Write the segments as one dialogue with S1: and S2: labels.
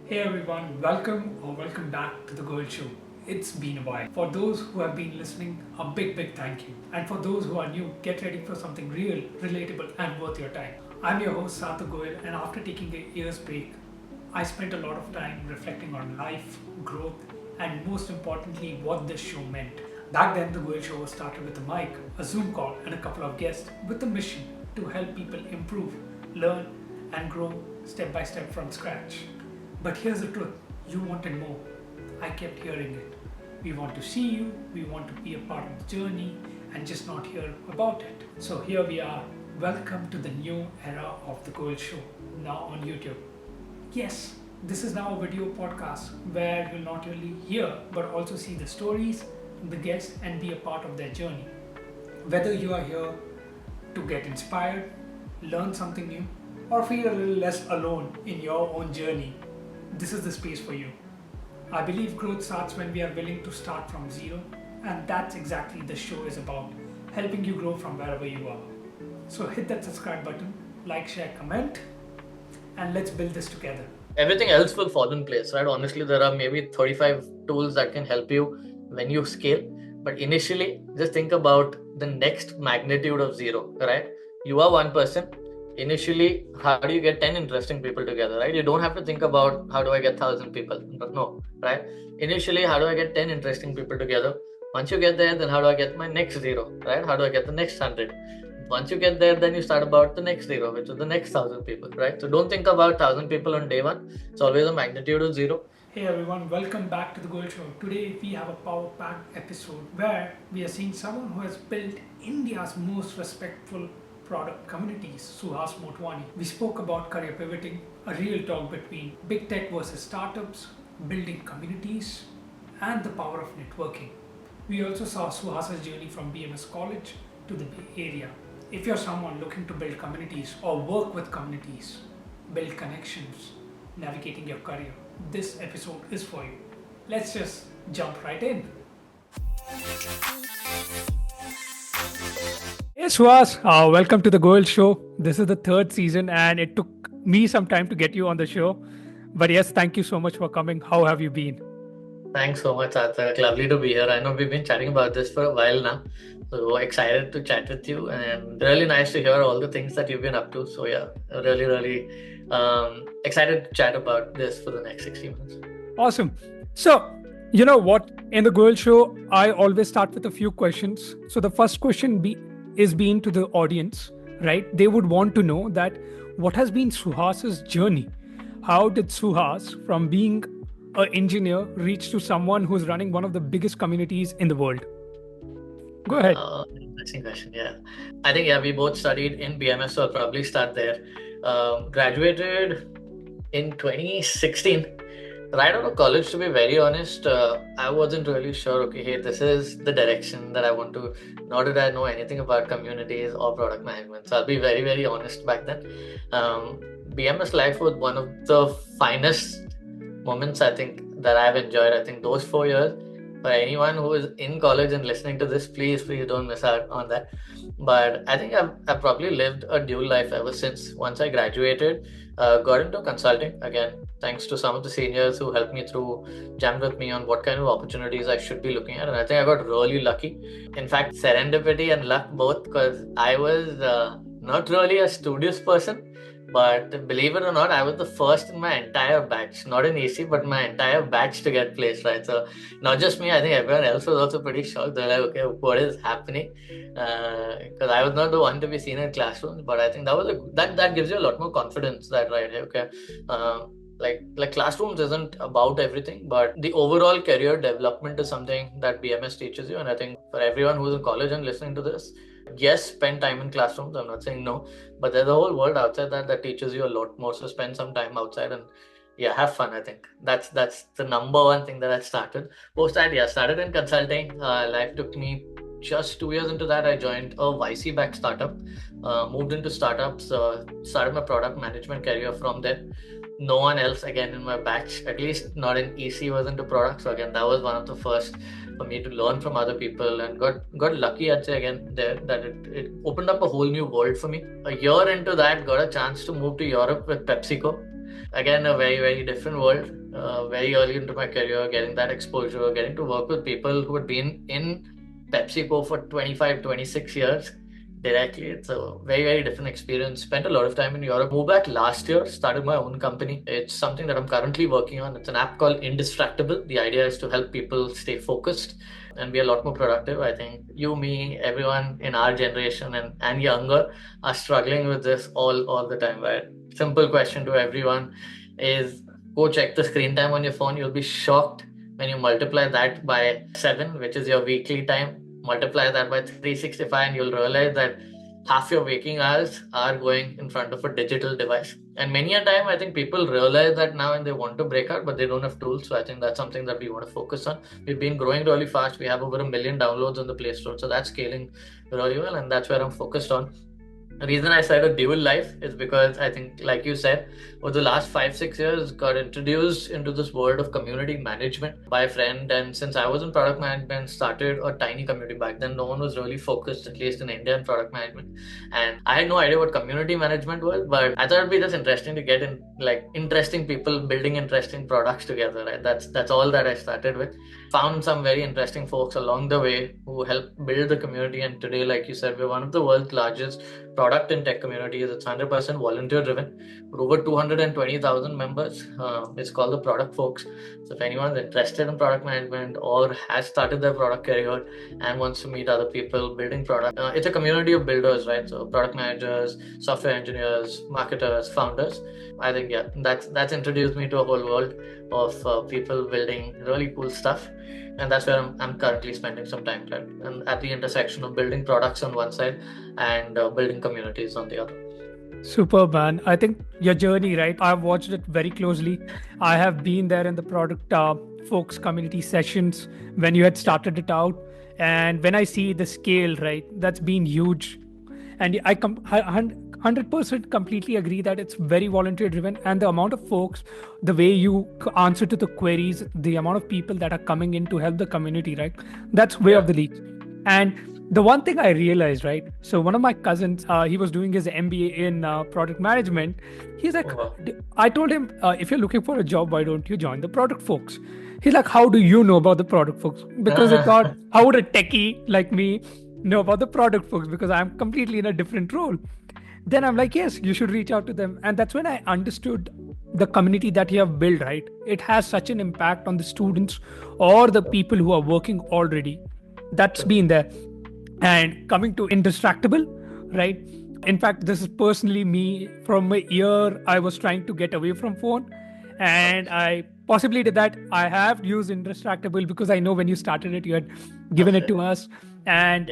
S1: Hey everyone, welcome back to the GOYAL SHOW. It's been a while. For those who have been listening, a big thank you. And for those who are new, get ready for something real, relatable, and worth your time. I'm your host Sathu Goyal, and after taking a year's break, I spent a lot of time reflecting on life, growth, and most importantly, what this show meant. Back then, the GOYAL Show was started with a mic, a Zoom call, and a couple of guests with a mission to help people improve, learn, and grow step by step from scratch. But here's the truth, you wanted more. I kept hearing it. We want to see you, we want to be a part of the journey, and just not hear about it. So here we are. Welcome to the new era of the GOYAL Show, now on YouTube. Yes, this is now a video podcast where you'll not only hear but also see the stories, the guests, and be a part of their journey. Whether you are here to get inspired, learn something new, or feel a little less alone in your own journey, this is the space for you. I believe growth starts when we are willing to start from zero, and that's exactly the show is about, helping you grow from wherever you are. So hit that subscribe button, like, share, comment, and let's build this together.
S2: Everything else will fall in place, right? Honestly, there are maybe 35 tools that can help you when you scale. But initially, just think about the next magnitude of zero, right? You are one person. Initially, how do you get 10 interesting people together, right? You don't have to think about how do I get 1,000 people. No, right? Initially, how do I get 10 interesting people together? Once you get there, then how do I get my next zero, right? How do I get the next 100? Once you get there, then you start about the next zero, which is the next 1,000 people, right? So don't think about 1,000 people on day one. It's always a magnitude of zero.
S1: Hey everyone, welcome back to the GOYAL Show. Today we have a power-packed episode where we are seeing someone who has built India's most respectful product communities, Suhas Motwani. We spoke about career pivoting, a real talk between big tech versus startups, building communities, and the power of networking. We also saw Suhas's journey from BMS College to the Bay Area. If you're someone looking to build communities or work with communities, build connections, navigating your career, this episode is for you. Let's just jump right in. Hey Suhas, welcome to the GOYAL Show. This is the third season and it took me some time to get you on the show. But yes, thank you so much for coming. How have you been?
S2: Thanks so much, Arthur. Lovely to be here. I know we've been chatting about this for a while now. So excited to chat with you and really nice to hear all the things that you've been up to. So yeah, really excited to chat about this for the next 60 minutes.
S1: Awesome. So, you know what? In the GOYAL Show, I always start with a few questions. So the first question is being to the audience, right? They would want to know that what has been Suhas's journey? How did Suhas, from being an engineer, reach to someone who's running one of the biggest communities in the world? Go ahead.
S2: Interesting question. Yeah, I think we both studied in BMS, so I'll probably start there. Graduated in 2016. Right out of college, to be very honest, I wasn't really sure, okay, hey, this is the direction that I want to, nor did I know anything about communities or product management. So I'll be very honest back then. BMS life was one of the finest moments, I think, that I've enjoyed. I think those 4 years, for anyone who is in college and listening to this, please don't miss out on that. But I think I've probably lived a dual life ever since. Once I graduated, got into consulting again, thanks to some of the seniors who helped me through, jammed with me on what kind of opportunities I should be looking at. And I think I got really lucky. In fact, serendipity and luck both, because I was not really a studious person. But believe it or not, I was the first in my entire batch, not in EC, but my entire batch to get placed, right? So not just me, I think everyone else was also pretty shocked. They're like, okay, what is happening? Because I was not the one to be seen in classrooms, but I think that gives you a lot more confidence that, right, okay, like classrooms isn't about everything, but the overall career development is something that BMS teaches you. And I think for everyone who's in college and listening to this, yes, spend time in classrooms. I'm not saying no, but there's a whole world outside that teaches you a lot more. So spend some time outside and have fun. I think that's the number one thing that I started. Post that, started in consulting. Life took me just 2 years into that. I joined a YC-backed startup, moved into startups, started my product management career from there. No one else again in my batch, at least not in EC, was into products. So again, that was one of the first for me to learn from other people, and got lucky, I'd say, again there, that it opened up a whole new world for me. A year into that, got a chance to move to Europe with PepsiCo. Again, a very, very different world. Very early into my career, getting that exposure, getting to work with people who had been in PepsiCo for 25, 26 years directly. It's a very, very different experience. Spent a lot of time in Europe. Moved back last year, started my own company. It's something that I'm currently working on. It's an app called Indistractable. The idea is to help people stay focused and be a lot more productive. I think you, me, everyone in our generation and younger are struggling with this all the time, right? Simple question to everyone is go check the screen time on your phone. You'll be shocked when you multiply that by 7, which is your weekly time, multiply that by 365, and you'll realize that half your waking hours are going in front of a digital device. And many a time, I think people realize that now and they want to break out, but they don't have tools. So I think that's something that we want to focus on. We've been growing really fast. We have over 1 million downloads on the Play Store. So that's scaling really well. And that's where I'm focused on. The reason I said a dual life is because I think, like you said, over the last 5-6 years, got introduced into this world of community management by a friend. And since I was in product management, started a tiny community back then. No one was really focused, at least in India, in product management. And I had no idea what community management was, but I thought it'd be just interesting to get in, like, interesting people building interesting products together. Right? That's all that I started with. Found some very interesting folks along the way who helped build the community. And today, like you said, we're one of the world's largest product and tech communities. It's 100% volunteer driven. We're over 220,000 members. It's called the Product Folks. So if anyone's interested in product management or has started their product career and wants to meet other people building product, it's a community of builders, right? So product managers, software engineers, marketers, founders. I think, yeah, that's introduced me to a whole world of people building really cool stuff. And that's where I'm currently spending some time, right? And at the intersection of building products on one side and building communities on the other.
S1: Superb, man. I think your journey, right? I've watched it very closely. I have been there in the product folks community sessions when you had started it out. And when I see the scale, right, that's been huge. And I 100% completely agree that it's very volunteer driven. And the amount of folks, the way you answer to the queries, the amount of people that are coming in to help the community, right? That's way of the league. And the one thing I realized, right? So one of my cousins, he was doing his MBA in product management. He's like, I told him, if you're looking for a job, why don't you join the product folks? He's like, how do you know about the product folks? Because I thought, how would a techie like me know about the product folks? Because I'm completely in a different role. Then I'm like, yes, you should reach out to them. And that's when I understood the community that you have built, right? It has such an impact on the students or the people who are working already. That's been there. And coming to Indistractable, right? In fact, this is personally me. From a year, I was trying to get away from phone. And I possibly did that. I have used Indistractable because I know when you started it, you had given it to us. And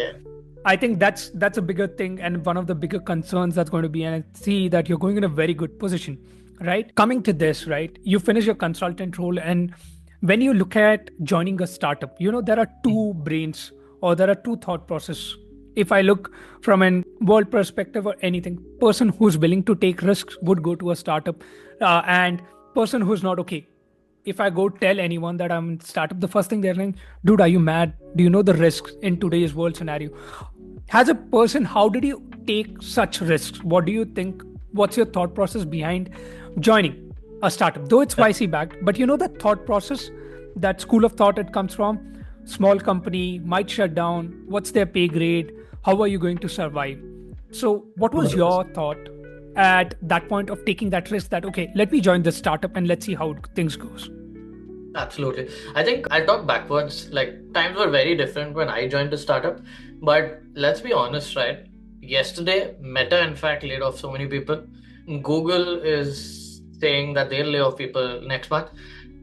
S1: I think that's a bigger thing and one of the bigger concerns that's going to be. And I see that you're going in a very good position, right? Coming to this, right? You finish your consultant role. And when you look at joining a startup, there are two brains or there are two thought process. If I look from an world perspective or anything, person who's willing to take risks would go to a startup, and person who's not, okay. If I go tell anyone that I'm in startup, the first thing they're saying, dude, are you mad? Do you know the risks in today's world scenario? As a person, how did you take such risks? What do you think? What's your thought process behind joining a startup? Though it's YC backed, but that thought process, that school of thought it comes from. Small company might shut down. What's their pay grade? How are you going to survive? So what was your thought at that point of taking that risk that, okay, let me join this startup and let's see how things goes?
S2: Absolutely. I think I'll talk backwards. Like, times were very different when I joined the startup. But let's be honest, right? Yesterday, Meta, in fact, laid off so many people. Google is saying that they'll lay off people next month.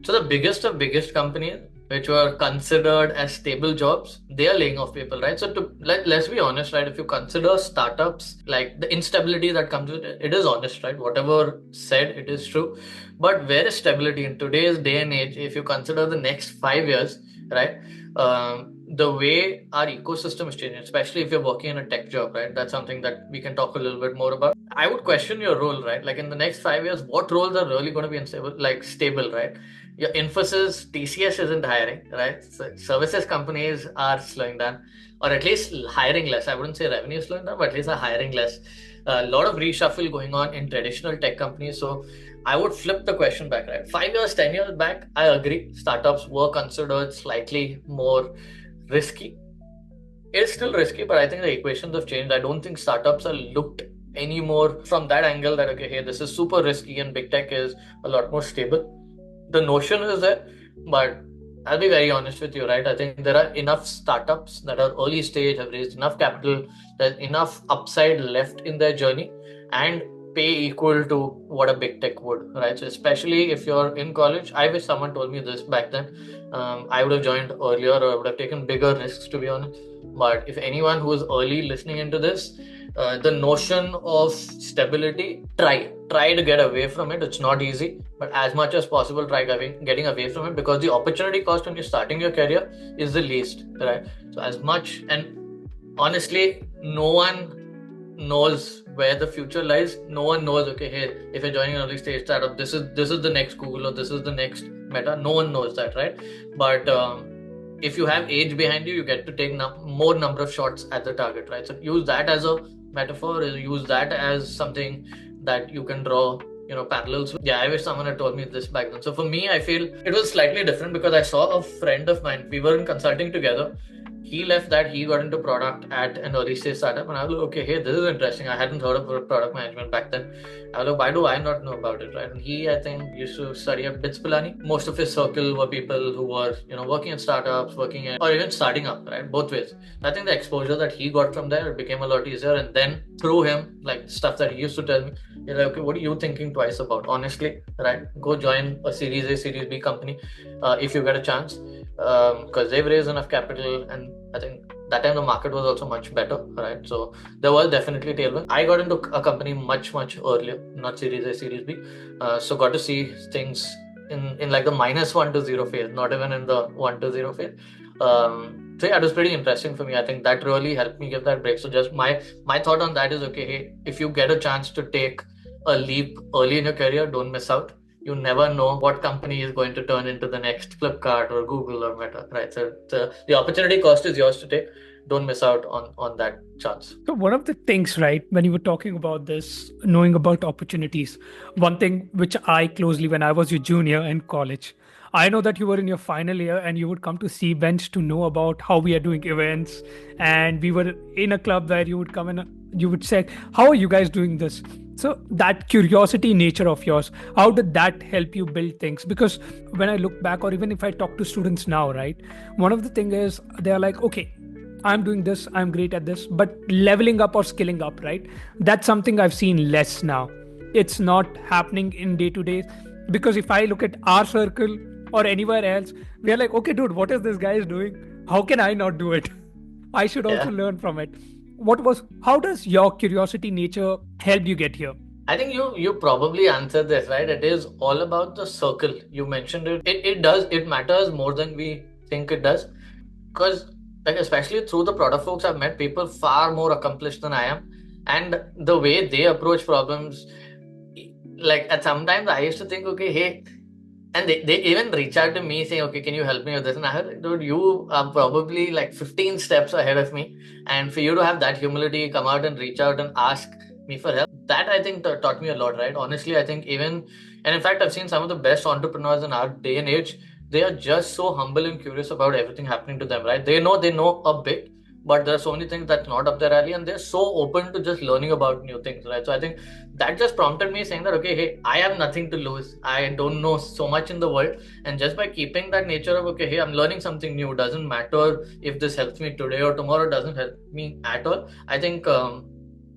S2: So the biggest of biggest companies, which were considered as stable jobs, they are laying off people, right? So let's be honest, right? If you consider startups, like the instability that comes with it, it is honest, right? Whatever said, it is true. But where is stability in today's day and age? If you consider the next 5 years, right? The way our ecosystem is changing, especially if you're working in a tech job, right? That's something that we can talk a little bit more about. I would question your role, right? Like in the next 5 years, what roles are really going to be stable, right? Your Infosys, TCS isn't hiring, right? So services companies are slowing down, or at least hiring less. I wouldn't say revenue is slowing down, but at least are hiring less. A lot of reshuffle going on in traditional tech companies. So I would flip the question back, right? 5 years, 10 years back, I agree. Startups were considered slightly more risky. It's still risky, but I think the equations have changed. I don't think startups are looked anymore from that angle that, okay, hey, this is super risky and big tech is a lot more stable. The notion is there, but I'll be very honest with you, right? I think there are enough startups that are early stage, have raised enough capital, there's enough upside left in their journey, and pay equal to what a big tech would, right? So especially if you're in college, I wish someone told me this back then. I would have joined earlier, or I would have taken bigger risks, to be honest. But if anyone who is early listening into this, the notion of stability, try to get away from it. It's not easy, but as much as possible, try getting away from it, because the opportunity cost when you're starting your career is the least, right? So as much, and honestly, no one knows where the future lies. No one knows, okay, hey, if you're joining an early stage startup, this is the next Google, or this is the next Meta. No one knows that, right? But if you have age behind you, you get to take more number of shots at the target, right? So use that as a metaphor, use that as something that you can draw parallels with. Yeah, I wish someone had told me this back then. So for me, I feel it was slightly different, because I saw a friend of mine, we were in consulting together. He left that, he got into product at an early stage startup, and I was like, okay, hey, this is interesting. I hadn't heard of product management back then. I was like, why do I not know about it, right? And he, I think, used to study at BITS Pilani. Most of his circle were people who were, working in startups, or even starting up, right? Both ways. I think the exposure that he got from there, it became a lot easier. And then through him, like stuff that he used to tell me, you're like, okay, what are you thinking twice about? Honestly, right? Go join a Series A, Series B company if you get a chance, because they've raised enough capital, and I think that time the market was also much better, right? So there was definitely tailwind. I got into a company much earlier, not Series A, Series B, so got to see things in like the -1 to 0 phase, not even in the 1 to 0 phase. So yeah, it was pretty interesting for me. I think that really helped me give that break. So just my thought on that is, okay, hey, if you get a chance to take a leap early in your career, don't miss out. You never know what company is going to turn into the next Flipkart or Google or Meta, right? So the opportunity cost is yours to take. Don't miss out on that chance.
S1: So one of the things, right, when you were talking about this, knowing about opportunities, one thing which I closely, when I was your junior in college, I know that you were in your final year and you would come to see bench to know about how we are doing events. And we were in a club where you would come and you would say, how are you guys doing this? So that curiosity nature of yours, how did that help you build things? Because when I look back, or even if I talk to students now, right, one of the thing is they're like, okay, I'm doing this, I'm great at this, but leveling up or skilling up, right? That's something I've seen less now. It's not happening in day to day. Because if I look at our circle or anywhere else, we are like, okay, dude, what is this guy is doing? How can I not do it? I should also learn from it. How does your curiosity nature help you get here?
S2: I think you probably answered this, right? It is all about the circle. You mentioned it. It matters more than we think it does. Because like, especially through the product folks, I've met people far more accomplished than I am. And the way they approach problems, like at sometimes I used to think, okay, hey, and they even reach out to me saying, okay, can you help me with this? And I heard, dude, you are probably like 15 steps ahead of me. And for you to have that humility, come out and reach out and ask me for help, that I think taught me a lot, right? Honestly, I think and in fact, I've seen some of the best entrepreneurs in our day and age. They are just so humble and curious about everything happening to them, right? They know a bit, but there are so many things that's not up their alley, and they're so open to just learning about new things, right? So I think that just prompted me saying that, okay, hey, I have nothing to lose. I don't know so much in the world, and just by keeping that nature of, okay, hey, I'm learning something new, doesn't matter if this helps me today or tomorrow, doesn't help me at all. I think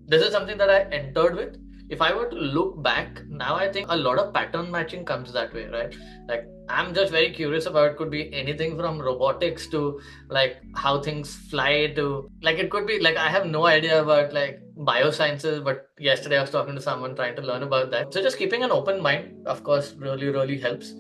S2: this is something that I entered with. If I were to look back now, I think a lot of pattern matching comes that way, right? Like, I'm just very curious about, could be anything from robotics to like how things fly to, like, it could be like, I have no idea about like biosciences, but yesterday I was talking to someone trying to learn about that. So just keeping an open mind, of course, really helps.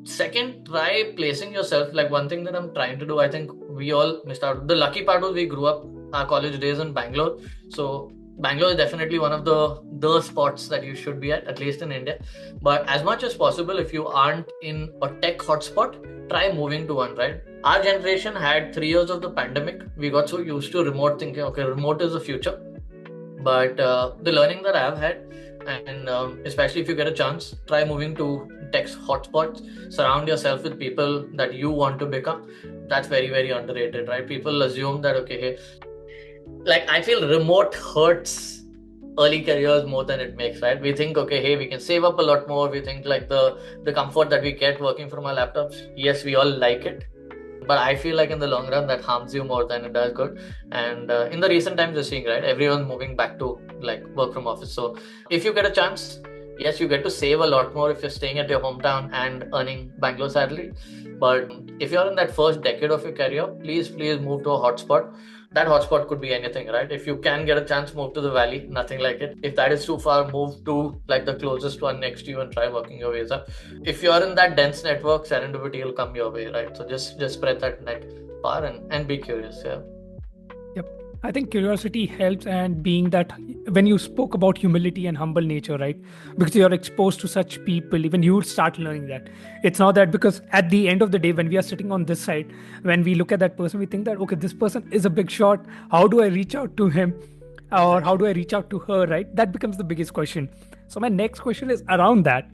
S2: Second, try placing yourself. Like, one thing that I'm trying to do, I think we all missed out. The lucky part was we grew up our college days in Bangalore. So Bangalore is definitely one of the spots that you should be at least in India. But as much as possible, if you aren't in a tech hotspot, try moving to one, right? Our generation had 3 years of the pandemic. We got so used to remote thinking, okay, remote is the future. But the learning that I've had, And especially if you get a chance, try moving to tech hotspots. Surround yourself with people that you want to become. That's very, very underrated, right? People assume that, okay, hey, like I feel remote hurts early careers more than it makes, right? We think, okay, hey, we can save up a lot more. We think like the comfort that we get working from our laptops. Yes, we all like it, but I feel like in the long run that harms you more than it does good. And in the recent times, you're seeing, right, everyone's moving back to like work from office. So if you get a chance, yes, you get to save a lot more if you're staying at your hometown and earning Bangalore salary. But if you're in that first decade of your career, please move to a hotspot. That hotspot could be anything, right? If you can get a chance, move to the valley, nothing like it. If that is too far, move to like the closest one next to you and try working your ways up. If you're in that dense network, serendipity will come your way, right? So just spread that net far and be curious. Yeah.
S1: Yep. I think curiosity helps, and being that when you spoke about humility and humble nature, right? Because you're exposed to such people, even you start learning that. It's not that, because at the end of the day, when we are sitting on this side, when we look at that person, we think that, okay, this person is a big shot. How do I reach out to him? Or how do I reach out to her, right? That becomes the biggest question. So my next question is around that.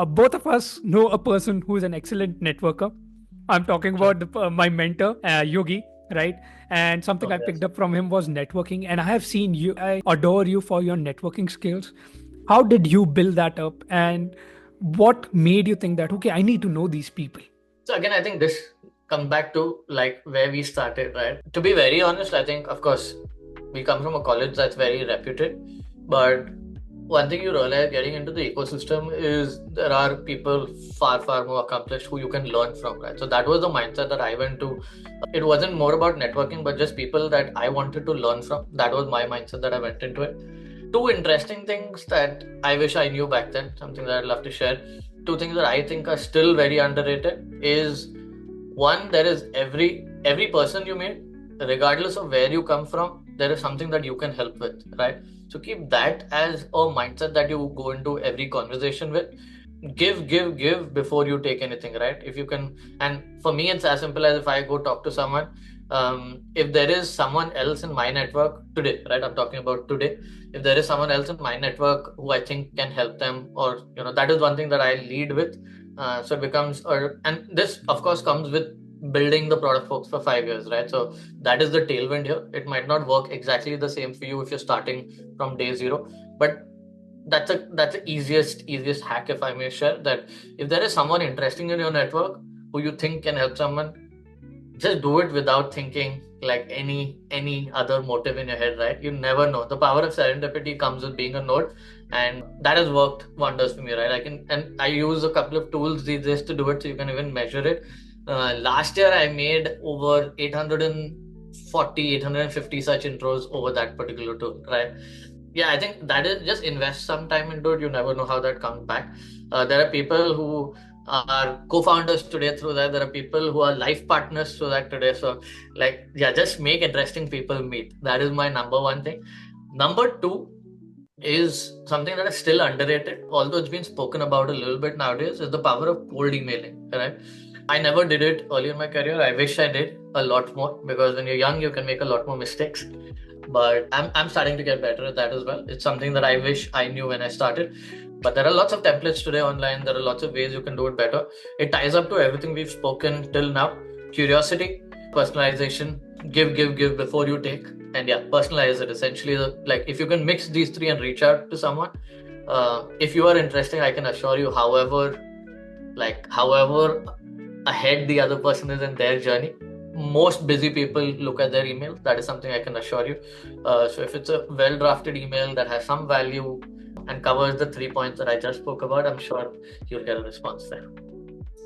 S1: Both of us know a person who is an excellent networker. I'm talking
S2: Sure.
S1: about my mentor, Yogi, right? And something
S2: Oh,
S1: I
S2: yes.
S1: picked up from him was networking. And I have seen you, I adore you for your networking skills. How did you build that up? And what made you think that, okay, I need to know these people?
S2: So again, I think this comes back to like where we started, right? To be very honest, I think, of course, we come from a college that's very reputed, but one thing you realize getting into the ecosystem is there are people far, far more accomplished who you can learn from, right? So that was the mindset that I went to. It wasn't more about networking, but just people that I wanted to learn from. That was my mindset that I went into it. Two interesting things that I wish I knew back then, something that I'd love to share. Two things that I think are still very underrated is one, there is every person you meet, regardless of where you come from, there is something that you can help with, right? So keep that as a mindset that you go into every conversation with. Give before you take anything, right? If you can, and for me, it's as simple as if I go talk to someone, if there is someone else in my network today, right? I'm talking about today. If there is someone else in my network who I think can help them, or that is one thing that I lead with. So it becomes, and this of course comes with building the product folks for 5 years, right? So that is the tailwind here. It might not work exactly the same for you if you're starting from day zero, but that's the easiest hack, if I may share, that if there is someone interesting in your network who you think can help someone, just do it without thinking like any other motive in your head, right? You never know. The power of serendipity comes with being a node, and that has worked wonders for me, right? I use a couple of tools these days to do it, so you can even measure it. Last year I made over 850 such intros over that particular tool, right? Yeah, I think that is just invest some time into it. You never know how that comes back. There are people who are co-founders today through that. There are people who are life partners through that today. So, like, yeah, just make interesting people meet. That is my number one thing. Number two is something that is still underrated, although it's been spoken about a little bit nowadays, is the power of cold emailing, right? I never did it early in my career. I wish I did a lot more, because when you're young, you can make a lot more mistakes. But I'm starting to get better at that as well. It's something that I wish I knew when I started. But there are lots of templates today online. There are lots of ways you can do it better. It ties up to everything we've spoken till now. Curiosity, personalization, give before you take. And yeah, personalize it. Essentially, like if you can mix these three and reach out to someone, if you are interesting, I can assure you, however ahead the other person is in their journey, most busy people look at their email. That is something I can assure you. So if it's a well drafted email that has some value and covers the 3 points that I just spoke about, I'm sure you'll get a response there.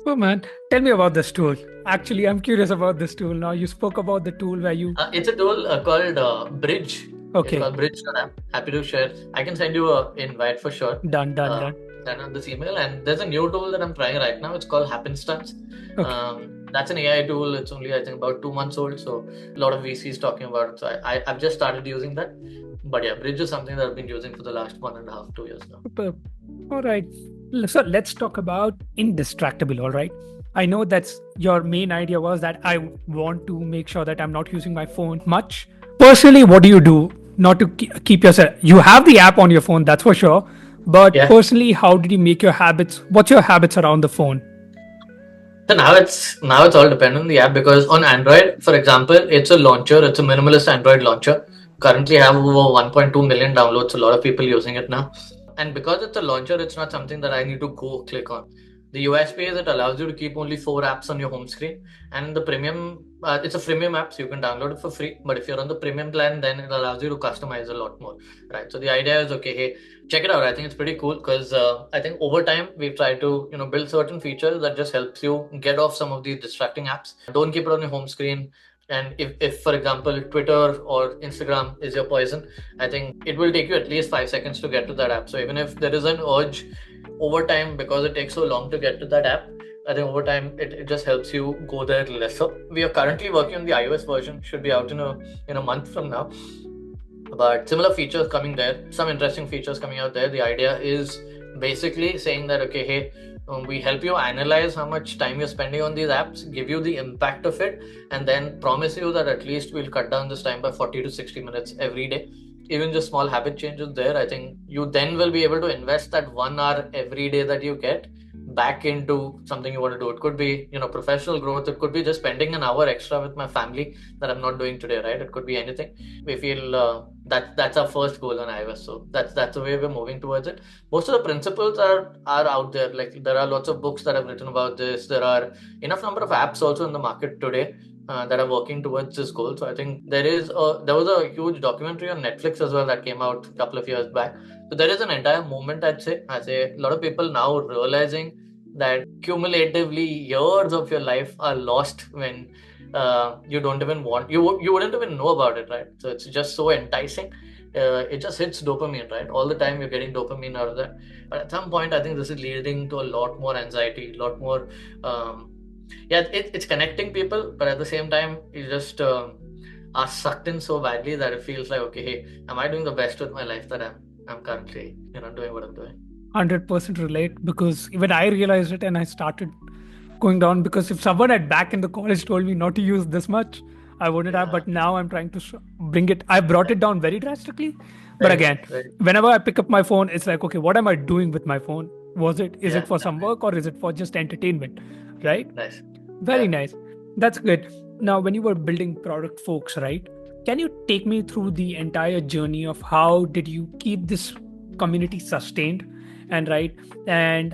S1: Oh man, tell me about this tool. Actually, I'm curious about this tool now. You spoke about the tool where you.
S2: It's a tool called Bridge. It's
S1: Okay,
S2: called Bridge.app. Happy to share. I can send you an invite for sure.
S1: done.
S2: Send on this email. And there's a new tool that I'm trying right now. It's called Happenstance.
S1: Okay.
S2: That's an AI tool. It's only, I think, about 2 months old. So a lot of VCs talking about it. So I've just started using that. But yeah, Bridge is something that I've been using for the last 1.5, 2 years now.
S1: Superb. All right. So let's talk about Indistractable. All right. I know that's your main idea was that I want to make sure that I'm not using my phone much. Personally, what do you do not to keep yourself? You have the app on your phone, that's for sure. But
S2: Yeah.
S1: personally, how did you make your habits? What's your habits around the phone?
S2: So now it's all dependent on the app, because on Android, for example, it's a launcher. It's a minimalist Android launcher. Currently have over 1.2 million downloads. A lot of people using it now. And because it's a launcher, it's not something that I need to go click on. The USP is it allows you to keep only 4 apps on your home screen. And the premium, it's a freemium app, so you can download it for free. But if you're on the premium plan, then it allows you to customize a lot more, right? So the idea is, okay, hey, check it out. I think it's pretty cool because I think over time we've tried to build certain features that just helps you get off some of these distracting apps. Don't keep it on your home screen. And if for example Twitter or Instagram is your poison, I think it will take you at least 5 seconds to get to that app. So even if there is an urge over time, because it takes so long to get to that app, I think over time it just helps you go there lesser. We are currently working on the iOS version, should be out in a month from now. But similar features coming there, some interesting features coming out there. The idea is basically saying that, okay, hey, we help you analyze how much time you're spending on these apps, give you the impact of it, and then promise you that at least we'll cut down this time by 40 to 60 minutes every day. Even just small habit changes there, I think you then will be able to invest that 1 hour every day that you get back into something you want to do. It could be, professional growth. It could be just spending an hour extra with my family that I'm not doing today, right? It could be anything. We feel that's our first goal on iOS. So that's the way we're moving towards it. Most of the principles are out there. Like there are lots of books that have written about this. There are enough number of apps also in the market today that are working towards this goal. So I think there was a huge documentary on Netflix as well that came out a couple of years back. So there is an entire movement, I'd say. A lot of people now realizing that cumulatively years of your life are lost when you don't even want you wouldn't even know about it, right? So it's just so enticing. It just hits dopamine, right? All the time you're getting dopamine out of that. But at some point, I think this is leading to a lot more anxiety, a lot more it's connecting people, but at the same time you just are sucked in so badly that it feels like, okay, hey, am I doing the best with my life that I'm currently doing what I'm doing?
S1: 100% relate, because even I realized it and I started going down, because if someone had back in the college told me not to use this much, I wouldn't have.
S2: Yeah.
S1: But now I'm trying to bring it. I brought it down very drastically. But
S2: Very
S1: again,
S2: good. Very
S1: whenever I pick up my phone, it's like, okay, what am I doing with my phone? Is
S2: Yeah.
S1: it for some work or is it for just entertainment? Right?
S2: Nice.
S1: Very
S2: Yeah.
S1: nice. That's good. Now, when you were building product folks, right? Can you take me through the entire journey of how did you keep this community sustained, and right? And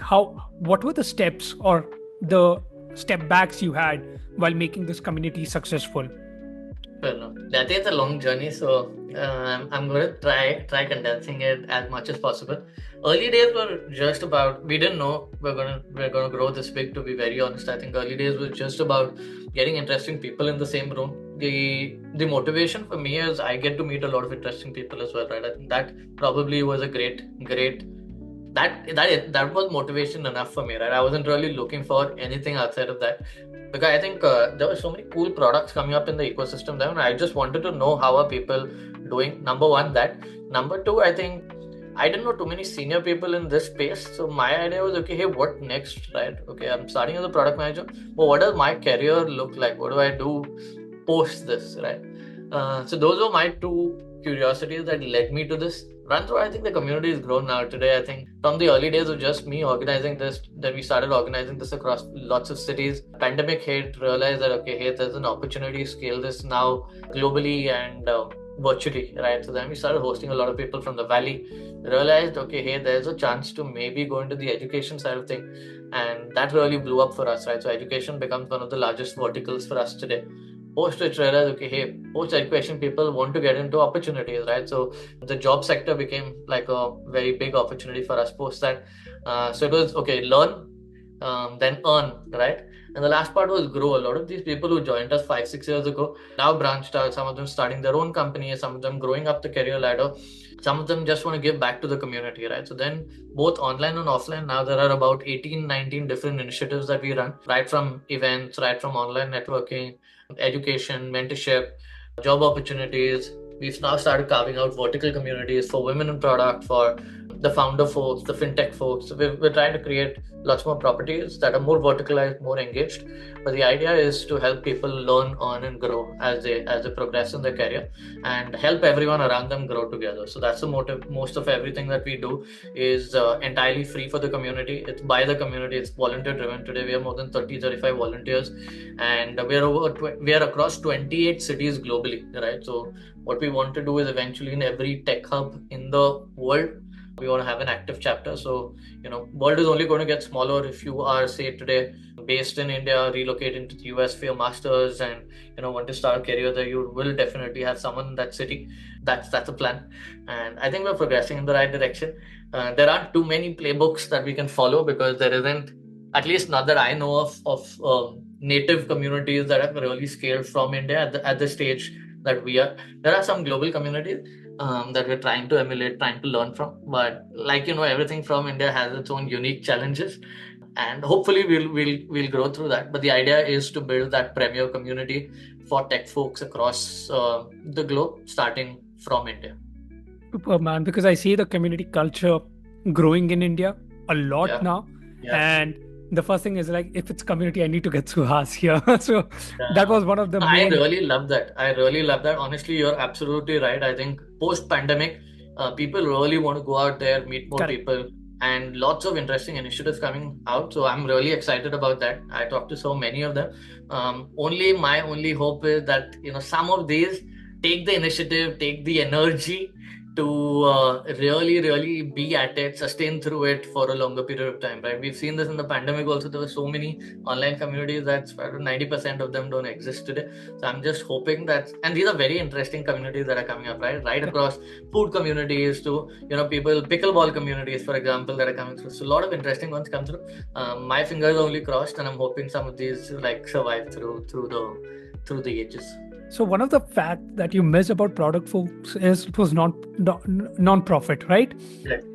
S1: what were the steps or the step backs you had while making this community successful?
S2: Well, that is a long journey, so I'm going to try condensing it as much as possible. Early days were just about, we didn't know we're gonna grow this big. To be very honest, I think early days was just about getting interesting people in the same room. The motivation for me is I get to meet a lot of interesting people as well, right? I think that probably was a great that was motivation enough for me, right? I wasn't really looking for anything outside of that, because I think there were so many cool products coming up in the ecosystem there, and I just wanted to know how are people doing. Number one, that. Number two, I think I didn't know too many senior people in this space, so my idea was, okay, hey, what next, right? Okay, I'm starting as a product manager, but what does my career look like? What do I do post this, right? So those were my two curiosities that led me to this. Run through, I think the community has grown now. Today, I think from the early days of just me organizing this, then we started organizing this across lots of cities. Pandemic hit, realized that, okay, hey, there's an opportunity to scale this now globally and virtually, right? So then we started hosting a lot of people from the valley. Realized, okay, hey, there's a chance to maybe go into the education side of things, and that really blew up for us, right? So education becomes one of the largest verticals for us today. Post which realized, okay, hey, post education people want to get into opportunities, right? So the job sector became like a very big opportunity for us post that. So it was, okay, learn, then earn, right? And the last part was grow. A lot of these people who joined us 5-6 years ago now branched out. Some of them starting their own companies, some of them growing up the career ladder, some of them just want to give back to the community, right? So then both online and offline, now there are about 18-19 different initiatives that we run, right from events, right from online networking, education, mentorship, job opportunities. we've now started carving out vertical communities for women in product, for the founder folks, the fintech folks. So we're trying to create lots more properties that are more verticalized, more engaged. But the idea is to help people learn, earn, and grow as they progress in their career, and help everyone around them grow together. So that's the motive. Most of everything that we do is entirely free for the community. It's by the community. It's volunteer driven. Today we have more than 35 volunteers, and we are across 28 cities globally, right? So what we want to do is eventually in every tech hub in the world, we want to have an active chapter. So world is only going to get smaller if you are, say, today based in India, relocating to the US for your masters, and want to start a career there. You will definitely have someone in that city. That's a plan, and I think we're progressing in the right direction. There aren't too many playbooks that we can follow, because there isn't, at least not that I know of native communities that have really scaled from India at the stage that we are. There are some global communities that we're trying to emulate, trying to learn from. But everything from India has its own unique challenges, and hopefully we'll grow through that. But the idea is to build that premier community for tech folks across the globe, starting from India.
S1: Super, man, because I see the community culture growing in India a lot now.
S2: Yeah.
S1: And the first thing is like, if it's community, I need to get Suhas here. So that was one of the
S2: I
S1: main.
S2: really love that. Honestly, you're absolutely right. I think post-pandemic, people really want to go out there, meet more
S1: Correct.
S2: people, and lots of interesting initiatives coming out. So I'm really excited about that. I talked to so many of them. My only hope is that some of these take the initiative, take the energy to really be at it, sustain through it for a longer period of time, right? We've seen this in the pandemic also. There were so many online communities that 90% of them don't exist today. So I'm just hoping that, and these are very interesting communities that are coming up, right across food communities to people, pickleball communities, for example, that are coming through. So a lot of interesting ones come through. My fingers are only crossed, and I'm hoping some of these survive through the ages.
S1: So one of the facts that you miss about product folks is it was non-profit, right?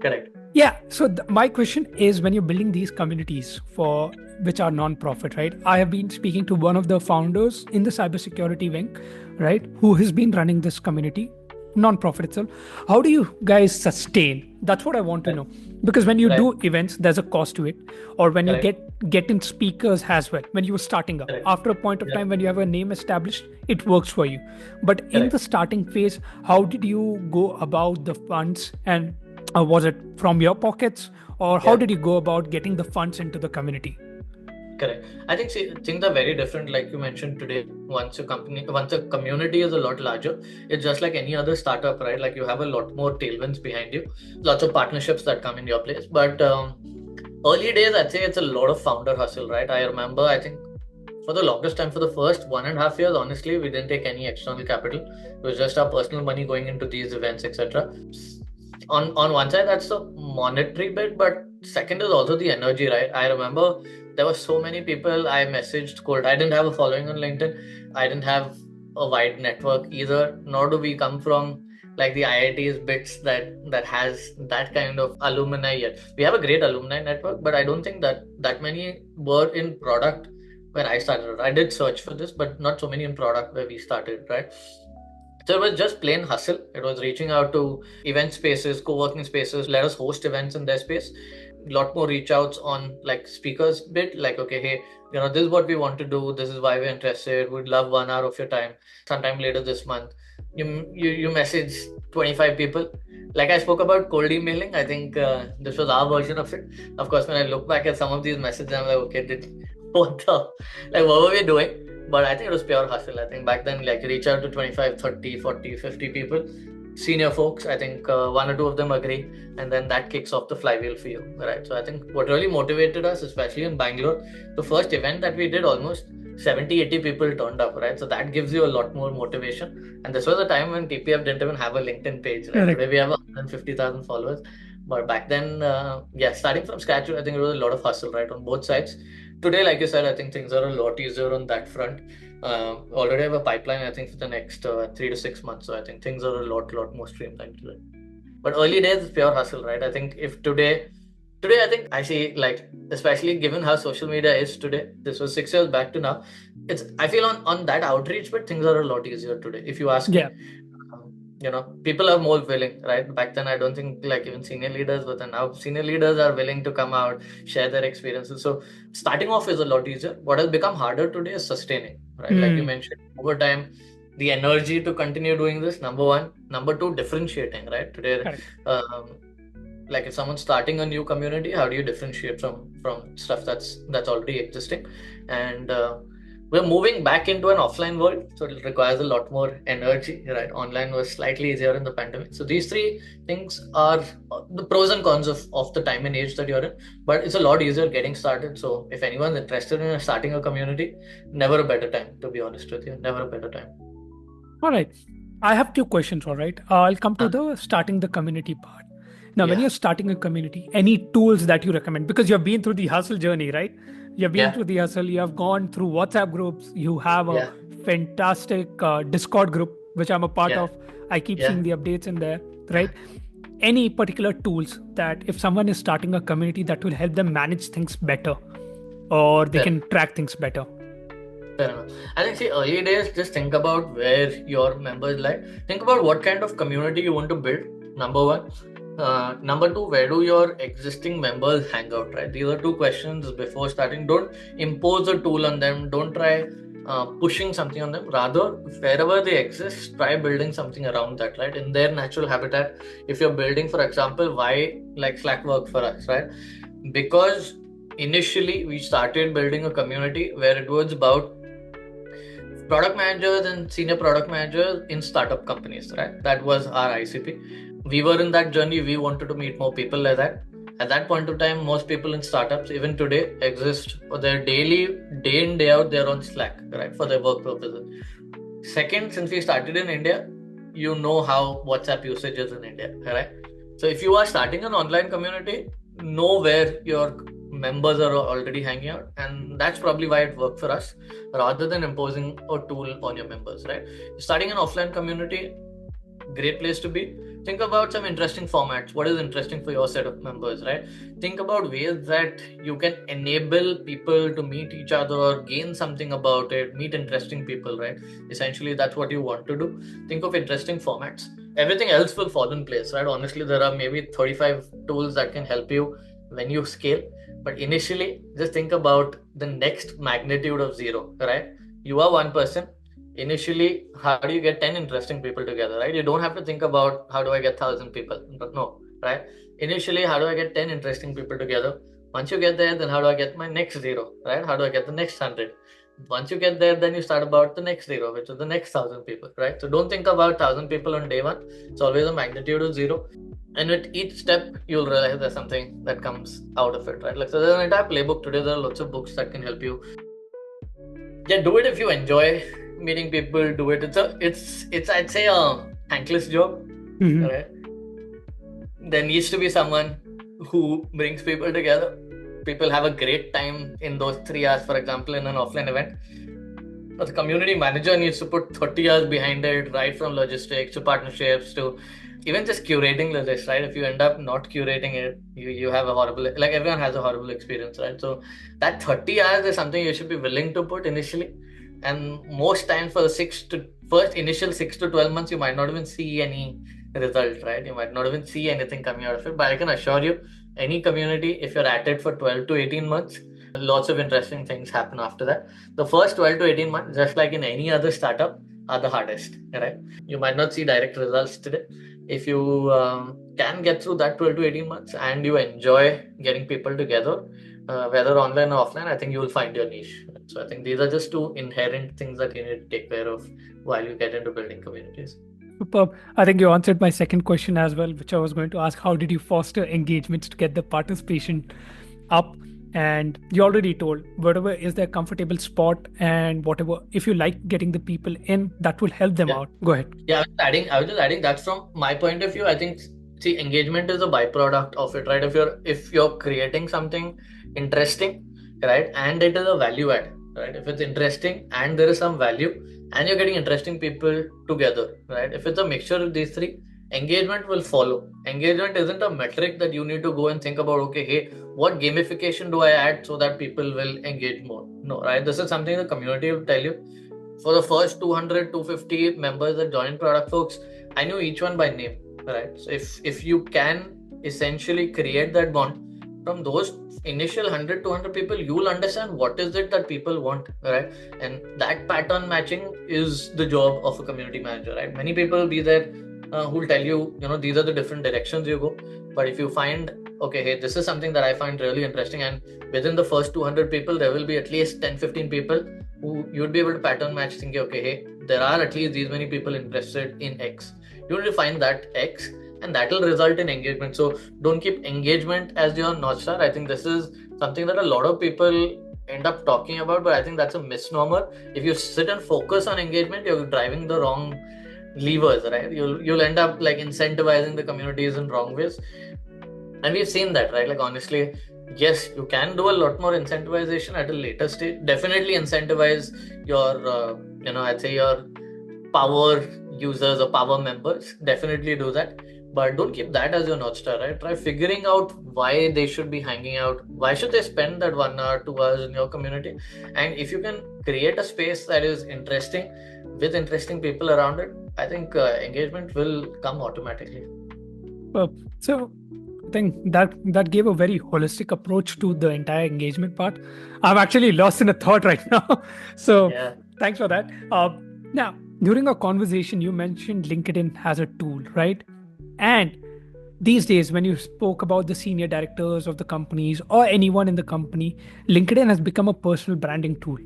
S2: Correct.
S1: Yeah. So my question is, when you're building these communities for which are non-profit, right? I have been speaking to one of the founders in the cybersecurity wing, right, who has been running this community, non-profit itself. How do you guys sustain? That's what I want to know. Because when you do events, there's a cost to it. Or when you get in speakers as well, when you were starting up, after a point of time, when you have a name established, it works for you. But in the starting phase, how did you go about the funds? And was it from your pockets, or how did you go about getting the funds into the community?
S2: Correct. I think things are very different. Like you mentioned today, once a community is a lot larger, it's just like any other startup, right? Like you have a lot more tailwinds behind you, lots of partnerships that come in your place. But early days, I'd say it's a lot of founder hustle, right? I remember, I think for the longest time, for the first 1.5 years, honestly, we didn't take any external capital. It was just our personal money going into these events, etc. On one side, that's the monetary bit, but second is also the energy, right? I remember there were so many people I messaged cold. I didn't have a following on LinkedIn. I didn't have a wide network either, nor do we come from like the IIT's bits that has that kind of alumni yet. We have a great alumni network, but I don't think that many were in product when I started. I did search for this, but not so many in product where we started, right? So it was just plain hustle. It was reaching out to event spaces, co-working spaces, let us host events in their space. A lot more reach outs on like speakers bit, like, okay, hey, this is what we want to do. This is why we're interested. We'd love 1 hour of your time. Sometime later this month, you message 25 people. Like I spoke about cold emailing. I think this was our version of it. Of course, when I look back at some of these messages, I'm like, okay, what were we doing? But I think it was pure hustle. I think back then, like, reach out to 25, 30, 40, 50 people, senior folks. I think 1 or 2 of them agree. And then that kicks off the flywheel for you, right? So I think what really motivated us, especially in Bangalore, the first event that we did, almost 70, 80 people turned up, right? So that gives you a lot more motivation. And this was a time when TPF didn't even have a LinkedIn page, right? Today we have 150,000 followers. But back then, starting from scratch, I think it was a lot of hustle, right? On both sides. Today, like you said, I think things are a lot easier on that front. Already have a pipeline, I think, for the next 3 to 6 months. So I think things are a lot more streamlined today. But early days is pure hustle, right? I think if today, I think I see, like, especially given how social media is today, this was 6 years back to now, I feel on that outreach, but things are a lot easier today. If you ask me, people are more willing, right? Back then, I don't think like even senior leaders, but then now senior leaders are willing to come out, share their experiences. So starting off is a lot easier. What has become harder today is sustaining, right? Like you mentioned, over time, the energy to continue doing this, number one. Number two, differentiating, right? Today,
S1: Correct.
S2: like if someone's starting a new community, how do you differentiate from stuff that's already existing? And we're moving back into an offline world, so it requires a lot more energy, right? Online was slightly easier in the pandemic. So these three things are the pros and cons of the time and age that you're in, but it's a lot easier getting started. So if anyone's interested in starting a community, never a better time, to be honest with you. Never a better time.
S1: All right. I have two questions. All right. I'll come to the starting the community part. Now, when
S2: Yeah.
S1: you're starting a community, any tools that you recommend? Because you've been through the hustle journey, right? You've been
S2: Yeah.
S1: through the hustle. You have gone through WhatsApp groups. You have a
S2: Yeah.
S1: fantastic Discord group, which I'm a part
S2: Yeah.
S1: of. I keep
S2: Yeah.
S1: seeing the updates in there, right? Any particular tools that if someone is starting a community that will help them manage things better or they
S2: Fair.
S1: can track things better?
S2: Fair enough. I think, see, early days, just think about where your members like. Think about what kind of community you want to build. Number one. Number two, where do your existing members hang out, right? These are two questions before starting. Don't impose a tool on them. Don't try pushing something on them. Rather, wherever they exist, try building something around that, right? In their natural habitat. If you're building, for example, why like Slack work for us, right? Because initially we started building a community where it was about product managers and senior product managers in startup companies, right? That was our ICP. We were in that journey. We wanted to meet more people like that. At that point of time, most people in startups, even today, exist for their daily, day in, day out, they're on Slack, right? For their work purposes. Second, since we started in India, you know how WhatsApp usage is in India, right? So if you are starting an online community, know where your members are already hanging out, and that's probably why it worked for us rather than imposing a tool on your members, right? Starting an offline community, great place to be. Think about some interesting formats. What is interesting for your set of members, right? Think about ways that you can enable people to meet each other, gain something about it, meet interesting people, right? Essentially, that's what you want to do. Think of interesting formats. Everything else will fall in place, right? Honestly, there are maybe 35 tools that can help you when you scale. But initially, just think about the next magnitude of zero, right? You are one person. Initially, how do you get 10 interesting people together, right? You don't have to think about how do I get 1,000 people. No, right? Initially, how do I get 10 interesting people together? Once you get there, then how do I get my next zero, right? How do I get the next 100? Once you get there, then you start about the next zero, which is the next 1,000 people, right? So don't think about 1,000 people on day one. It's always a magnitude of zero. And with each step, you'll realize there's something that comes out of it, right? Like, so there's an entire playbook today. There are lots of books that can help you. Yeah, do it if you enjoy meeting people. Do it. It's I'd say a thankless job. Right? There needs to be someone who brings people together. People have a great time in those 3 hours, for example, in an offline event. But the community manager needs to put 30 hours behind it, right from logistics to partnerships to even just curating the list, right? If you end up not curating it, you have a horrible, like everyone has a horrible experience, right? So that 30 hours is something you should be willing to put initially. And most times for the initial 6 to 12 months, you might not even see any result, right? You might not even see anything coming out of it. But I can assure you, any community, if you're at it for 12 to 18 months, lots of interesting things happen after that. The first 12 to 18 months, just like in any other startup, are the hardest, right? You might not see direct results today. If you can get through that 12 to 18 months and you enjoy getting people together, whether online or offline, I think you will find your niche. So I think these are just two inherent things that you need to take care of while you get into building communities.
S1: Superb. I think you answered my second question as well, which I was going to ask. How did you foster engagements to get the participation up? And you already told whatever is their comfortable spot and whatever, if you like getting the people in, that will help them out. Go ahead.
S2: Yeah, I was just adding that from my point of view. I think, see, engagement is a byproduct of it, right? If you're creating something interesting, right, and it is a value add, right? If it's interesting and there is some value and you're getting interesting people together, right? If it's a mixture of these three, engagement will follow. Engagement isn't a metric that you need to go and think about, okay, hey, what gamification do I add so that people will engage more? No, right? This is something the community will tell you. For the first 200, 250 members that join Product Folks, I knew each one by name, right? So if you can essentially create that bond from those initial 100 200 people, you'll understand what is it that people want, right? And that pattern matching is the job of a community manager, right? Many people will be there who'll tell you, these are the different directions you go. But if you find, okay, hey, this is something that I find really interesting, and within the first 200 people, there will be at least 10-15 people who you'd be able to pattern match, thinking, okay, hey, there are at least these many people interested in X. You will find that X, and that will result in engagement. So don't keep engagement as your North Star. I think this is something that a lot of people end up talking about, but I think that's a misnomer. If you sit and focus on engagement, you're driving the wrong levers, right? You'll end up like incentivizing the communities in wrong ways. And we've seen that, right? Like, honestly, yes, you can do a lot more incentivization at a later stage. Definitely incentivize your, I'd say your power users or power members. Definitely do that. But don't keep that as your North Star, right? Try figuring out why they should be hanging out. Why should they spend that 1 hour, 2 hours in your community? And if you can create a space that is interesting with interesting people around it, I think engagement will come automatically.
S1: So I think that gave a very holistic approach to the entire engagement part. I'm actually lost in a thought right now. So
S2: Yeah.
S1: Thanks for that. Now, during our conversation, you mentioned LinkedIn as a tool, right? And these days, when you spoke about the senior directors of the companies or anyone in the company, LinkedIn has become a personal branding tool.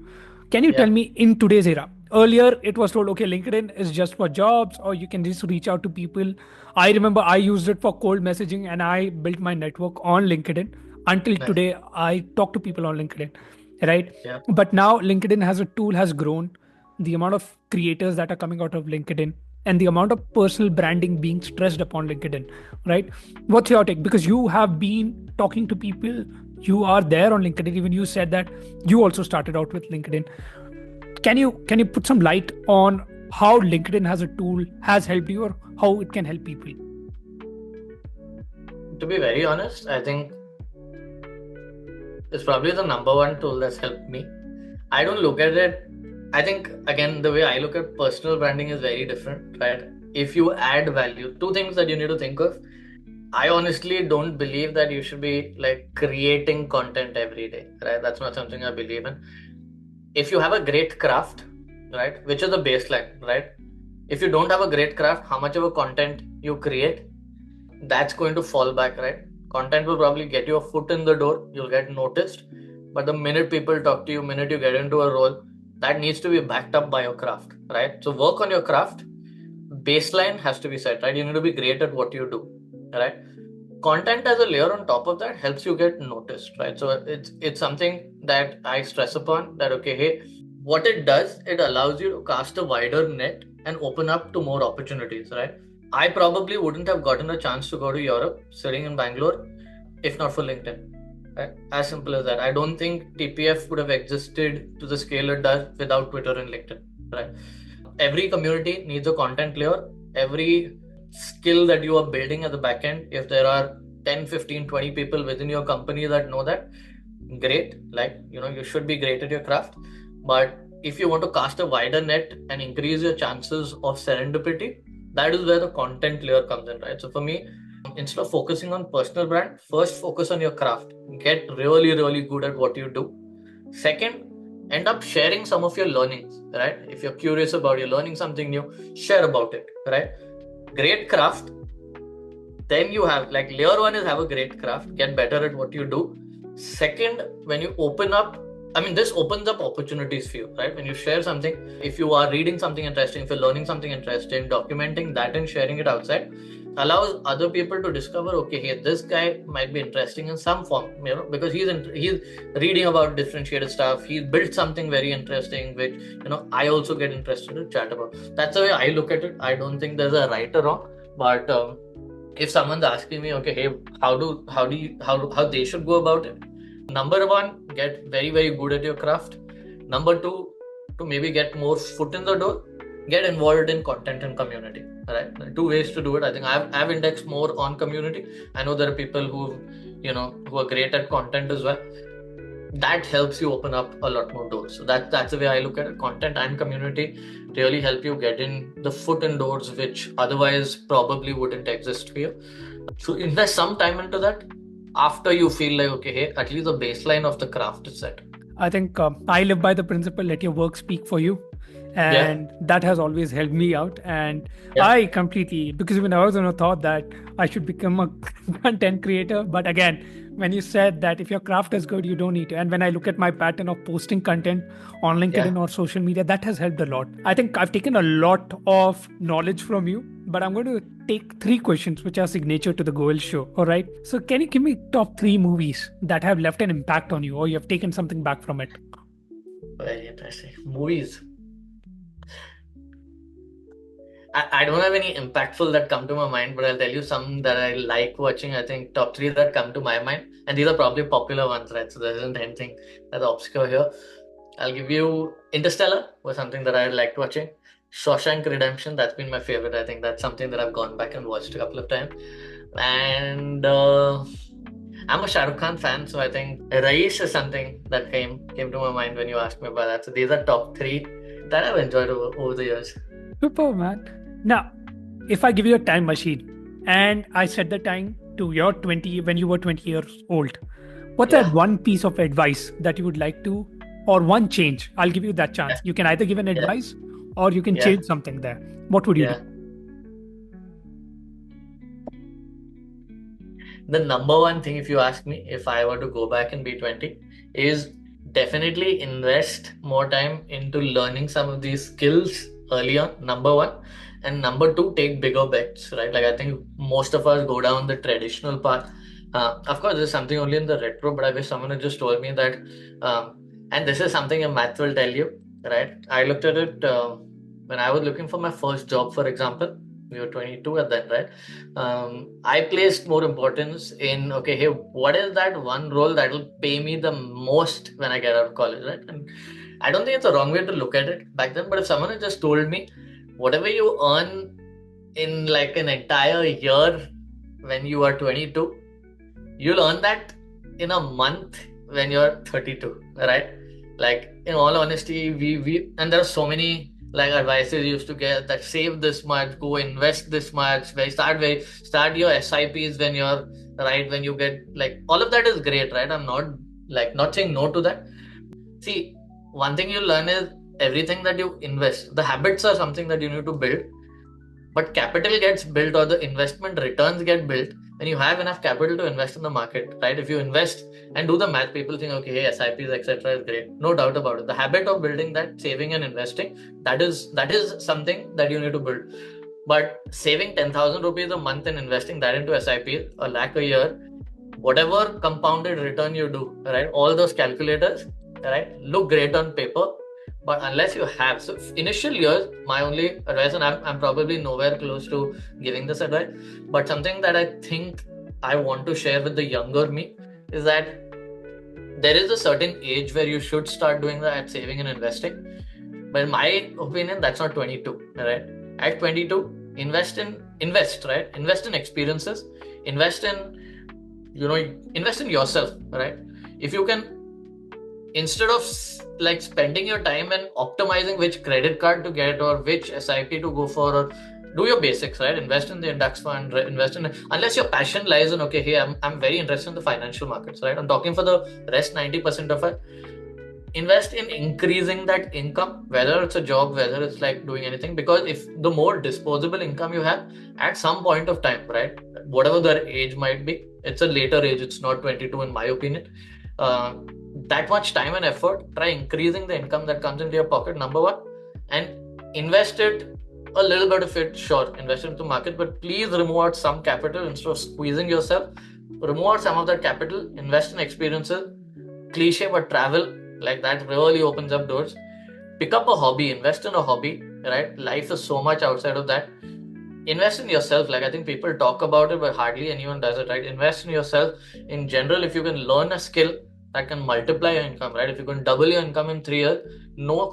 S1: Can you tell me, in today's era, earlier it was told, okay, LinkedIn is just for jobs, or you can just reach out to people. I remember I used it for cold messaging, and I built my network on LinkedIn. Until
S2: Nice.
S1: today, I talk to people on LinkedIn, right?
S2: Yeah.
S1: But now LinkedIn as a tool has grown. The amount of creators that are coming out of LinkedIn, and the amount of personal branding being stressed upon LinkedIn, right? What's your take? Because you have been talking to people, you are there on LinkedIn. Even you said that you also started out with LinkedIn. Can you put some light on how LinkedIn as a tool has helped you, or how it can help people?
S2: To be very honest, I think it's probably the number one tool that's helped me. I don't look at it. I think, again, the way I look at personal branding is very different, right? If you add value, two things that you need to think of. I honestly don't believe that you should be like creating content every day, right? That's not something I believe in. If you have a great craft, right, which is the baseline, right? If you don't have a great craft, how much of a content you create, that's going to fall back, right? Content will probably get you a foot in the door, you'll get noticed. But the minute people talk to you, minute you get into a role, that needs to be backed up by your craft, right? So work on your craft. Baseline has to be set, right? You need to be great at what you do, right? Content as a layer on top of that helps you get noticed, right? So it's something that I stress upon, that okay, hey, what it does, it allows you to cast a wider net and open up to more opportunities, right? I probably wouldn't have gotten a chance to go to Europe sitting in Bangalore if not for LinkedIn. Right? As simple as that. I don't think TPF would have existed to the scale it does without Twitter and LinkedIn. Right? Every community needs a content layer. Every skill that you are building at the back end, if there are 10, 15, 20 people within your company that know that, great. Like, you should be great at your craft. But if you want to cast a wider net and increase your chances of serendipity, that is where the content layer comes in, right? So for me, instead of focusing on personal brand, first focus on your craft. Get really, really good at what you do. Second, end up sharing some of your learnings, right? If you're curious about you're learning something new, share about it, right? Great craft. Then you have, like, layer one is have a great craft, get better at what you do. Second, when you open up, this opens up opportunities for you, right? When you share something, if you are reading something interesting, if you're learning something interesting, documenting that and sharing it outside allows other people to discover, okay, hey, this guy might be interesting in some form, because he's reading about differentiated stuff. He's built something very interesting, which, I also get interested to chat about. That's the way I look at it. I don't think there's a right or wrong, but if someone's asking me, okay, hey, how they should go about it? Number one, get very, very good at your craft. Number two, to maybe get more foot in the door, get involved in content and community. Right? There are two ways to do it. I think I've indexed more on community. I know there are people who are great at content as well. that helps you open up a lot more doors. So that's the way I look at it. Content and community really help you get in the foot in doors which otherwise probably wouldn't exist for you. So invest some time into that after you feel like, okay, hey, at least the baseline of the craft is set.
S1: I think I live by the principle, let your work speak for you.
S2: Yeah,
S1: And that has always helped me out. And
S2: yeah,
S1: I completely, because even I was on a thought that I should become a content creator. But again, when you said that if your craft is good, you don't need to. And when I look at my pattern of posting content on
S2: yeah.
S1: LinkedIn or social media, that has helped a lot. I think I've taken a lot of knowledge from you, but I'm going to take three questions which are signature to the Goel show. All right. So can you give me top three movies that have left an impact on you or you have taken something back from it?
S2: Very interesting. Movies. I don't have any impactful that come to my mind, but I'll tell you some that I like watching. I think top three that come to my mind, and these are probably popular ones, right? So there isn't anything that's obscure here. I'll give you Interstellar was something that I liked watching. Shawshank Redemption, that's been my favorite. I think that's something that I've gone back and watched a couple of times. And I'm a Shah Rukh Khan fan, so I think Raees is something that came to my mind when you asked me about that. So these are top three that I've enjoyed over the years.
S1: Super, man. Now, if I give you a time machine and I set the time to your 20 when you were 20 years old, what's that
S2: Yeah,
S1: one piece of advice that you would like to, or one change? I'll give you that chance.
S2: yeah,
S1: You can either give an
S2: yeah,
S1: advice or you can
S2: yeah,
S1: change something there. What would you do?
S2: yeah. The number one thing, if you ask me, if I were to go back and be 20, is definitely invest more time into learning some of these skills early on, number one. And number two, take bigger bets, right? Like I think most of us go down the traditional path. Of course, there's something only in the retro, but I wish someone had just told me that. And this is something a math will tell you, right? I looked at it when I was looking for my first job, for example. We were 22 at that, right? I placed more importance in, okay, hey, what is that one role that will pay me the most when I get out of college, right? And I don't think it's a wrong way to look at it back then, but if someone had just told me whatever you earn in like an entire year when you are 22, you'll earn that in a month when you're 32, right? Like in all honesty, we and there are so many like advices you used to get that save this much, go invest this much, start your SIPs when you're right, when you get like all of that is great, right? I'm not saying no to that. See, one thing you learn is everything that you invest, the habits are something that you need to build, but capital gets built or the investment returns get built when you have enough capital to invest in the market, right? If you invest and do the math, people think, okay, hey, SIPs, etc. is great. No doubt about it. The habit of building that, saving and investing, that is something that you need to build. But saving 10,000 rupees a month and investing that into SIP, a lakh a year, whatever compounded return you do, right? All those calculators, right, look great on paper, but unless you have, so initial years, my only advice, and I'm probably nowhere close to giving this advice, but something that I think I want to share with the younger me is that there is a certain age where you should start doing that saving and investing. But in my opinion, that's not 22, right? At 22, invest, right? Invest in experiences, invest in, invest in yourself, right? If you can, instead of like spending your time and optimizing which credit card to get or which SIP to go for, or do your basics, right? Invest in the index fund, invest in, unless your passion lies in, okay, hey, I'm very interested in the financial markets, right? I'm talking for the rest 90% of it. Invest in increasing that income, whether it's a job, whether it's like doing anything, because if the more disposable income you have at some point of time, right, whatever their age might be, it's a later age, it's not 22 in my opinion. uh, that much time and effort, try increasing the income that comes into your pocket, number one, and invest it, a little bit of it, sure, invest it into market, but please remove out some capital instead of squeezing yourself. Remove out some of that capital, invest in experiences, cliche, but travel, like that really opens up doors. Pick up a hobby, invest in a hobby, right? Life is so much outside of that. Invest in yourself. Like I think people talk about it, but hardly anyone does it, right? Invest in yourself. In general, if you can learn a skill that can multiply your income, right? If you can double your income in 3 years, no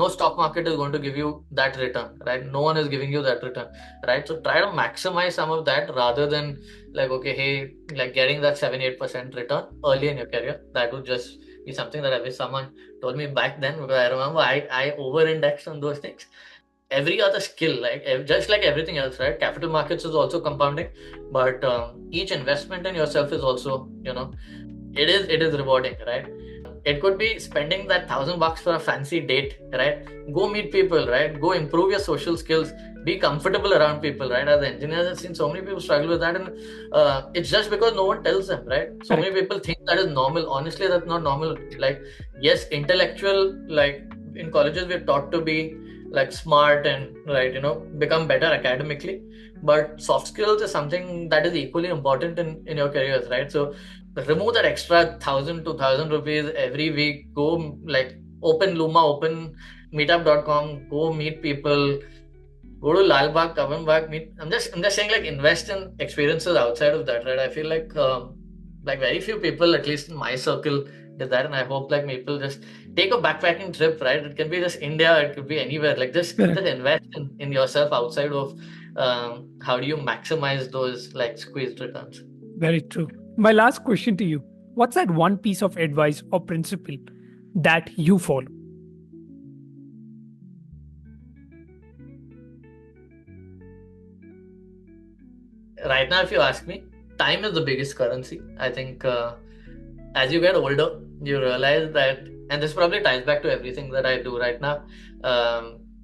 S2: stock market is going to give you that return, right? No one is giving you that return, right? So try to maximize some of that rather than like, okay, hey, like getting that 7-8% return early in your career. That would just be something that I wish someone told me back then, because I remember I over-indexed on those things. Every other skill, like just like everything else, right? Capital markets is also compounding, but each investment in yourself is also, it is rewarding, right? It could be spending that $1,000 for a fancy date, right? Go meet people, right? Go improve your social skills, be comfortable around people, right? As engineers, I've seen so many people struggle with that, and it's just because no one tells them, right? So many people think that is normal. Honestly, that's not normal. Like, yes, intellectual, like in colleges we're taught to be like smart and, right, become better academically, but soft skills is something that is equally important in your careers, right? So remove that extra 1,000 to 2,000 rupees every week. Go, like, open Luma, open meetup.com, go meet people, go to Lalbagh, Kavanbagh, meet. I'm just saying, like, invest in experiences outside of that, right? I feel like very few people, at least in my circle, did that, and I hope like people just take a backpacking trip, right? It can be just India, it could be anywhere. Like, just invest in yourself outside of how do you maximize those like squeezed returns.
S1: Very true. My last question to you: what's that one piece of advice or principle that you follow?
S2: Right now, if you ask me, time is the biggest currency. I think as you get older, you realize that, and this probably ties back to everything that I do right now.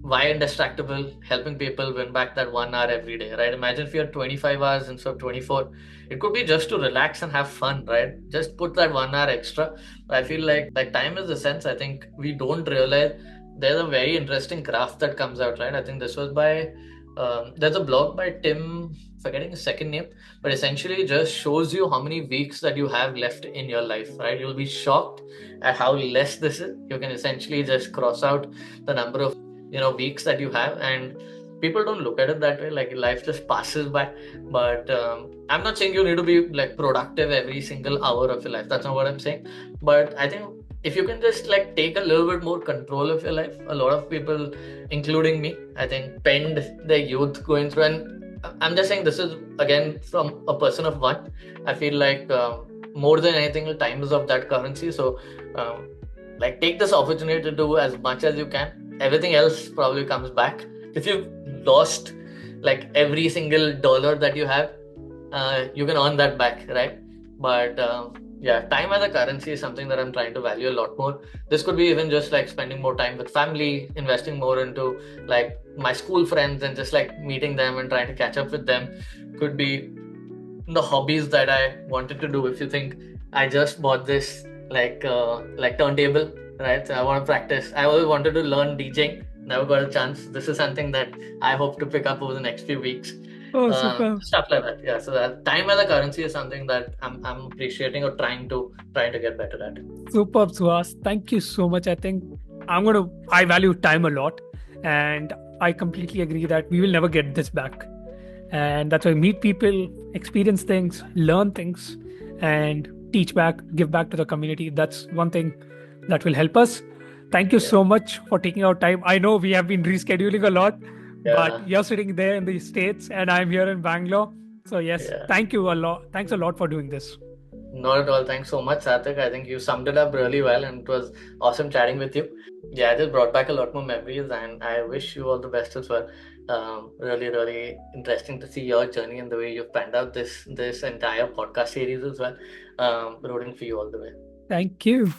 S2: Why Indistractable, helping people win back that 1 hour every day, right? Imagine if you had 25 hours instead of 24. It could be just to relax and have fun, right? Just put that 1 hour extra. I feel like time is the sense. I think we don't realize there's a very interesting graph that comes out, right? I think this was by there's a blog by Tim, forgetting his second name, but essentially just shows you how many weeks that you have left in your life, right? You'll be shocked at how less this is. You can essentially just cross out the number of weeks that you have, and people don't look at it that way. Like, life just passes by. But I'm not saying you need to be like productive every single hour of your life. That's not what I'm saying. But I think if you can just like take a little bit more control of your life, a lot of people, including me, I think, spend their youth going through. And I'm just saying, this is again from a person of one. I feel like more than anything, time is of that currency. So like, take this opportunity to do as much as you can. Everything else probably comes back. If you've lost like every single dollar that you have, you can earn that back, right? But yeah, time as a currency is something that I'm trying to value a lot more. This could be even just like spending more time with family, investing more into like my school friends and just like meeting them and trying to catch up with them. Could be the hobbies that I wanted to do. If you think, I just bought this like turntable, right? So I want to practice. I always wanted to learn DJing, never got a chance. This is something that I hope to pick up over the next few weeks.
S1: Oh, super.
S2: Stuff like that. Yeah. So that time as a currency is something that I'm appreciating or trying to get better at.
S1: Superb, Suhas. Thank you so much. I think I value time a lot, and I completely agree that we will never get this back. And that's why meet people, experience things, learn things, and teach back, give back to the community. That's one thing that will help us. Thank you so much for taking our time. I know we have been rescheduling a lot, but you're sitting there in the States and I'm here in Bangalore. So yes, thank you a lot. Thanks a lot for doing this.
S2: Not at all. Thanks so much, Sathik. I think you summed it up really well, and it was awesome chatting with you. Yeah, it just brought back a lot more memories, and I wish you all the best as well. Really, really interesting to see your journey and the way you've planned out this entire podcast series as well. Rooting for you all the way.
S1: Thank you.